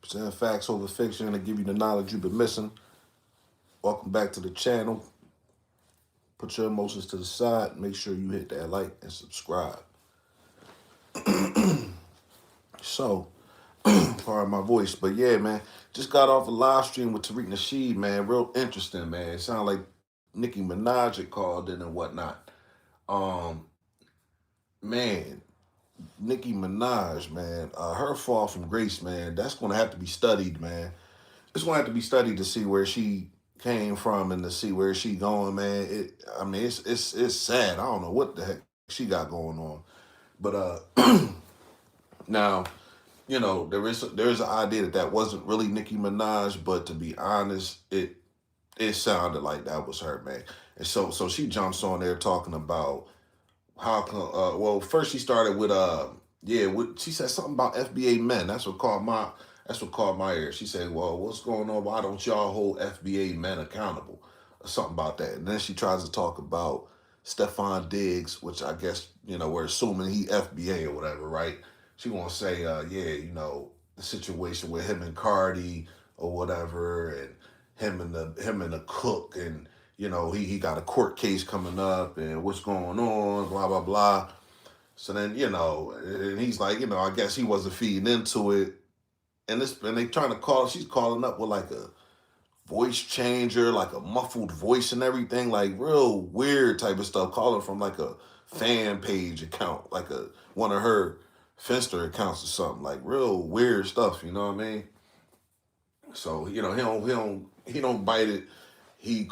Presenting facts over fiction to give you the knowledge you've been missing. Welcome back to the channel. Put your emotions to the side. Make sure you hit that like and subscribe. So, pardon my voice, but yeah, man, just got off a live stream with Tariq Nasheed, man. Real interesting, man. It sounded like Nicki Minaj had called in and whatnot. Um, man, Nicki Minaj, man, her fall from grace, man, that's going to have to be studied, man. It's going to have to be studied to see where she came from and to see where she going, man. It's sad. I don't know what the heck she got going on, but now there is an idea that wasn't really Nicki Minaj, but to be honest, it sounded like that was her, man. And so she jumps on there talking about how come. Well, first she started with she said something about FBA men. That's what caught my ear. She said, "Well, what's going on? Why don't y'all hold FBA men accountable?" Or something about that. And then she tries to talk about Stefan Diggs, which I guess we're assuming he FBA or whatever, right? She gonna say, the situation with him and Cardi or whatever, and him and the cook, and he got a court case coming up, and what's going on, blah blah blah. So then and he's like, I guess he wasn't feeding into it, and they trying to call. She's calling up with like a voice changer, like a muffled voice and everything, like real weird type of stuff. Calling from like a fan page account, like a one of her Finster accounts or something, like real weird stuff. You know what I mean? So he don't bite it. He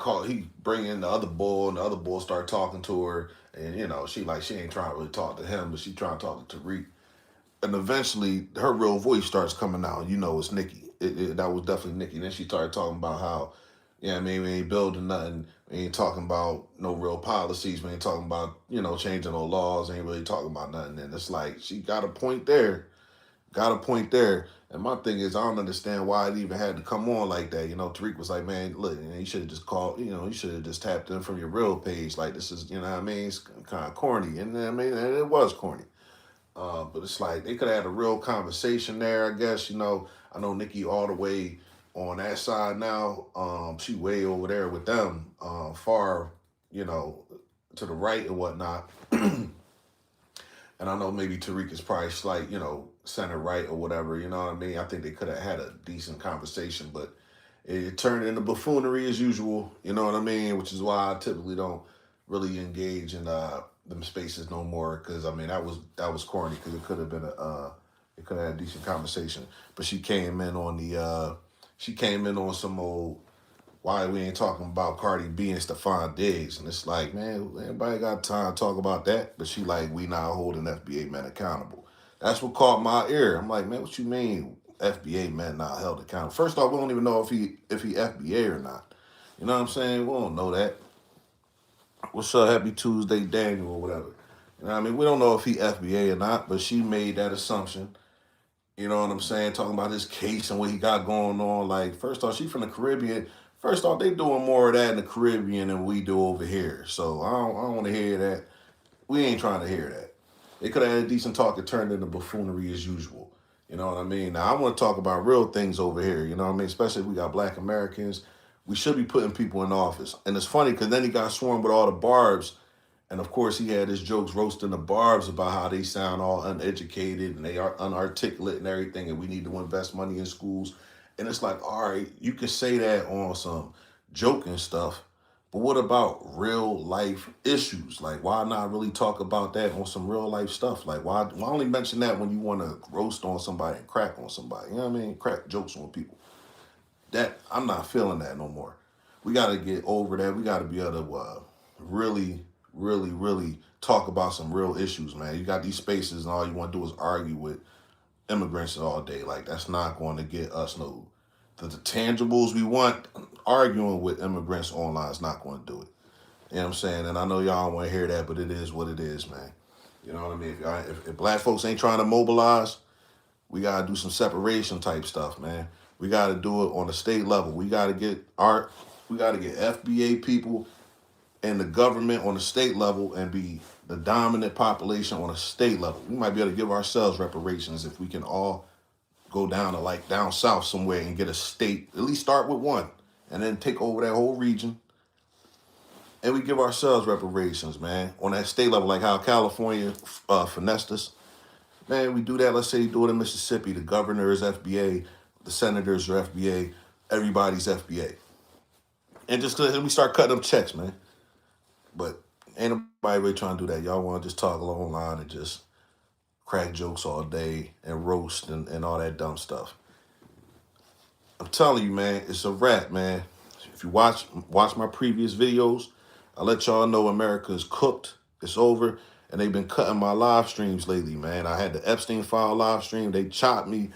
bring in the other bull, and the other bull start talking to her, and she ain't trying to really talk to him, but she trying to talk to Tariq, and eventually her real voice starts coming out. It's Nicki. That was definitely Nicki. And then she started talking about how, we ain't building nothing. We ain't talking about no real policies. We ain't talking about changing no laws. Ain't really talking about nothing. And it's like she got a point there. Got a point there. And my thing is, I don't understand why it even had to come on like that. Tariq was like, man, look, you should have just called, you should have just tapped in from your real page. Like, this is, what I mean? It's kind of corny. And and it was corny. But it's like they could have had a real conversation there, I guess. I know Nicki all the way on that side now. She way over there with them, far, to the right and whatnot. And I know maybe Tariq is probably slight, center right or whatever, you know what I mean? I think they could have had a decent conversation, but it turned into buffoonery as usual, you know what I mean? Which is why I typically don't really engage in them spaces no more, because that was corny, because it could have had a decent conversation. But she came in on some old, why we ain't talking about Cardi B and Stefan Diggs. And it's like, man, everybody got time to talk about that. But she like, we not holding FBA men accountable. That's what caught my ear. I'm like, man, what you mean FBA men not held accountable? First off, we don't even know if he FBA or not. You know what I'm saying? We don't know that. What's up, Happy Tuesday, Daniel, or whatever. We don't know if he FBA or not, but she made that assumption. You know what I'm saying? Talking about his case and what he got going on. Like, first off, she from the Caribbean. First off, they doing more of that in the Caribbean than we do over here. So I don't want to hear that. We ain't trying to hear that. They could have had a decent talk. It turned into buffoonery as usual. You know what I mean? Now, I want to talk about real things over here. You know what I mean? Especially if we got black Americans. We should be putting people in office. And it's funny because then he got swarmed with all the barbs. And of course, he had his jokes roasting the barbs about how they sound all uneducated and they are unarticulate and everything, and we need to invest money in schools. And it's like, all right, you can say that on some joking stuff, but what about real life issues? Like, why not really talk about that on some real life stuff? Like, why only mention that when you want to roast on somebody and crack on somebody? You know what I mean? Crack jokes on people. That I'm not feeling that no more. We got to get over that. We got to be able to really, really, really talk about some real issues, man. You got these spaces and all you want to do is argue with immigrants all day. Like, that's not going to get us the tangibles we want. Arguing with immigrants online is not going to do it. You know what I'm saying? And I know y'all don't want to hear that, but it is what it is, man. You know what I mean? If black folks ain't trying to mobilize, we got to do some separation type stuff, man. We got to do it on the state level. We got to get FBA people and the government on the state level and be the dominant population on a state level. We might be able to give ourselves reparations if we can all go down to like down south somewhere and get a state. At least start with one, and then take over that whole region. And we give ourselves reparations, man, on that state level, like how California finessed us. Man, we do that. Let's say you do it in Mississippi. The governor is FBA, the senators are FBA, everybody's FBA. And just cause we start cutting them checks, man. But ain't nobody really trying to do that. Y'all want to just talk along line and just crack jokes all day and roast and all that dumb stuff. I'm telling you, man, it's a wrap, man. If you watch my previous videos, I let y'all know America is cooked. It's over. And they've been cutting my live streams lately, man. I had the Epstein file live stream. They chopped me.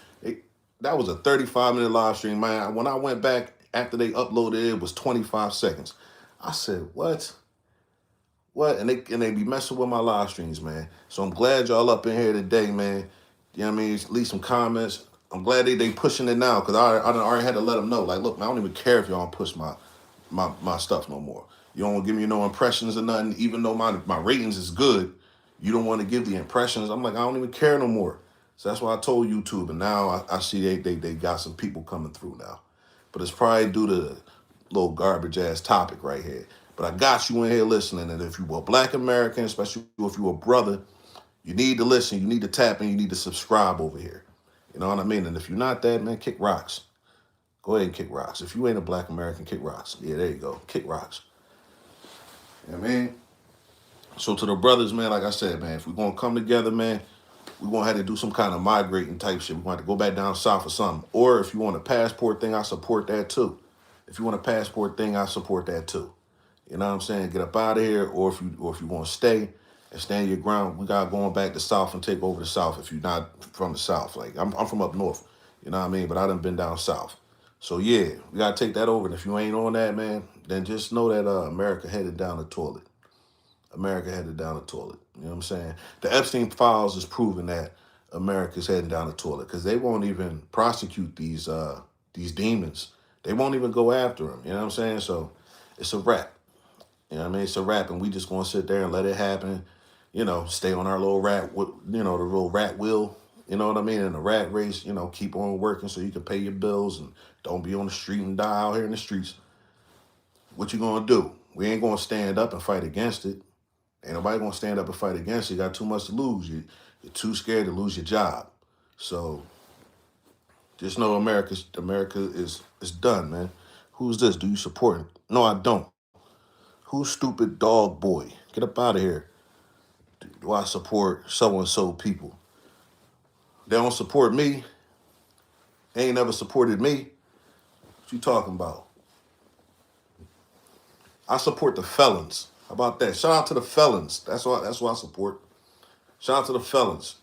That was a 35-minute live stream, man. When I went back after they uploaded it, it was 25 seconds. I said, what? What? And they be messing with my live streams, man. So I'm glad y'all up in here today, man. You know what I mean? Leave some comments. I'm glad they pushing it now, because I already had to let them know. Like, look, man, I don't even care if y'all don't push my stuff no more. You don't give me no impressions or nothing, even though my ratings is good. You don't want to give the impressions. I'm like, I don't even care no more. So that's why I told YouTube. And now I see they got some people coming through now. But it's probably due to the little garbage ass topic right here. But I got you in here listening. And if you were a Black American, especially if you were a brother, you need to listen. You need to tap in. You need to subscribe over here. You know what I mean? And if you're not that, man, kick rocks. Go ahead and kick rocks. If you ain't a Black American, kick rocks. Yeah, there you go. Kick rocks. You know what I mean? So to the brothers, man, like I said, man, if we're going to come together, man, we're going to have to do some kind of migrating type shit. We're going to have to go back down south or something. Or if you want a passport thing, I support that too. If you want a passport thing, I support that too. You know what I'm saying? Get up out of here. Or if you want to stay and stand your ground, we got going back to south and take over the south if you're not from the south. Like, I'm from up north. You know what I mean? But I done been down south. So, yeah, we got to take that over. And if you ain't on that, man, then just know that America headed down the toilet. America headed down the toilet. You know what I'm saying? The Epstein files is proving that America's heading down the toilet, because they won't even prosecute these demons. They won't even go after them. You know what I'm saying? So it's a wrap. You know what I mean? It's a wrap, and we just gonna sit there and let it happen. You know, stay on our little the little rat wheel. You know what I mean? In the rat race, keep on working so you can pay your bills and don't be on the street and die out here in the streets. What you gonna do? We ain't gonna stand up and fight against it. Ain't nobody gonna stand up and fight against you. You got too much to lose. You're too scared to lose your job. So just know America is done, man. Who's this? Do you support it? No, I don't. Who's stupid dog boy? Get up out of here. Do I support so-and-so people? They don't support me. They ain't never supported me. What you talking about? I support the felons. How about that? Shout out to the felons. That's what I support. Shout out to the felons.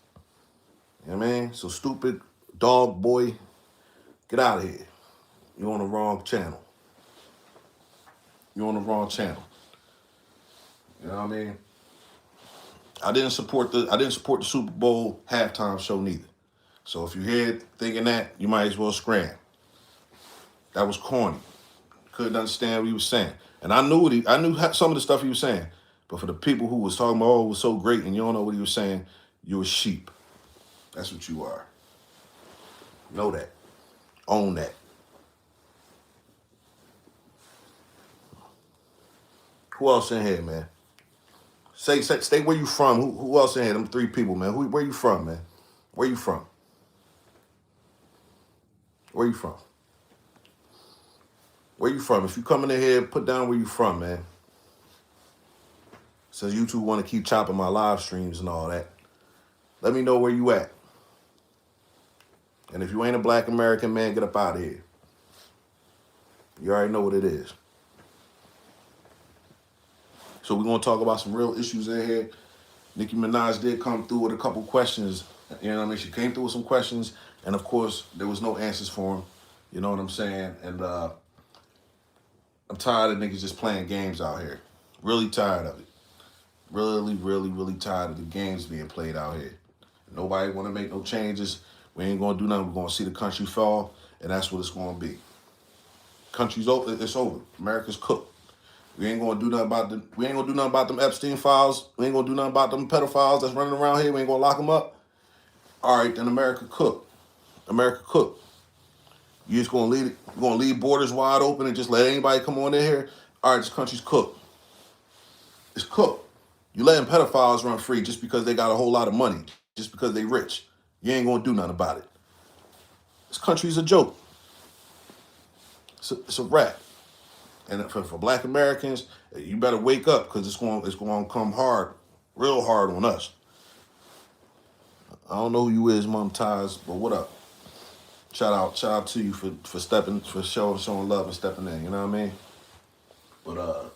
You know what I mean? So stupid dog boy, get out of here. You're on the wrong channel. You're on the wrong channel. You know what I mean? I didn't support the Super Bowl halftime show neither. So if you're here thinking that, you might as well scram. That was corny. Couldn't understand what he was saying. And I knew some of the stuff he was saying. But for the people who was talking about, oh, it was so great, and you don't know what he was saying, you're a sheep. That's what you are. Know that. Own that. Who else in here, man? Stay where you from. Who else in here? Them three people, man. Where you from, man? Where you from? Where you from? Where you from? If you coming in here, put down where you from, man. Since you two want to keep chopping my live streams and all that, let me know where you at. And if you ain't a Black American, man, get up out of here. You already know what it is. So we're going to talk about some real issues in here. Nicki Minaj did come through with a couple questions. You know what I mean? She came through with some questions. And, of course, there was no answers for them. You know what I'm saying? And I'm tired of niggas just playing games out here. Really tired of it. Really, really, really tired of the games being played out here. Nobody want to make no changes. We ain't going to do nothing. We're going to see the country fall. And that's what it's going to be. Country's over. It's over. America's cooked. We ain't gonna do nothing about them Epstein files. We ain't gonna do nothing about them pedophiles that's running around here. We ain't gonna lock them up. All right, then America cooked. America cook. You just gonna leave borders wide open and just let anybody come on in here? All right, this country's cooked. It's cooked. You letting pedophiles run free just because they got a whole lot of money, just because they rich. You ain't gonna do nothing about it. This country's a joke. It's a wrap. And for Black Americans, you better wake up because it's going to come hard, real hard on us. I don't know who you is, Mom Ties, but what up? Shout out to you for showing love and stepping in. You know what I mean? But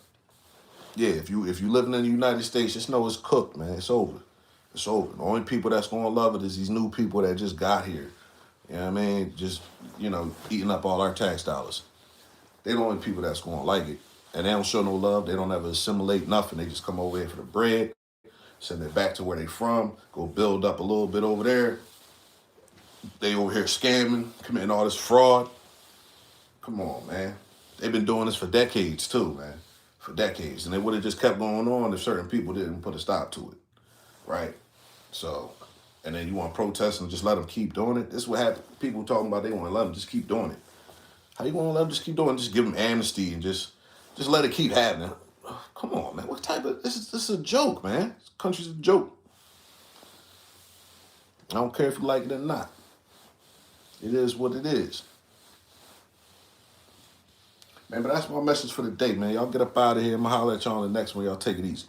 yeah, if you living in the United States, just know it's cooked, man. It's over. It's over. The only people that's gonna love it is these new people that just got here. You know what I mean? Just eating up all our tax dollars. They the only people that's gonna like it. And they don't show no love. They don't ever assimilate nothing. They just come over here for the bread, send it back to where they from, go build up a little bit over there. They over here scamming, committing all this fraud. Come on, man. They've been doing this for decades too, man. For decades. And they would have just kept going on if certain people didn't put a stop to it. Right? So, and then you want to protest and just let them keep doing it? This is what happened. People talking about they want to let them just keep doing it. How you want to let them just keep doing it? Just give them amnesty and just let it keep happening. Come on, man. What type of this is a joke, man. This country's a joke. I don't care if you like it or not. It is what it is. Man, but that's my message for the day, man. Y'all get up out of here. I'm going to holler at y'all on the next one. Y'all take it easy.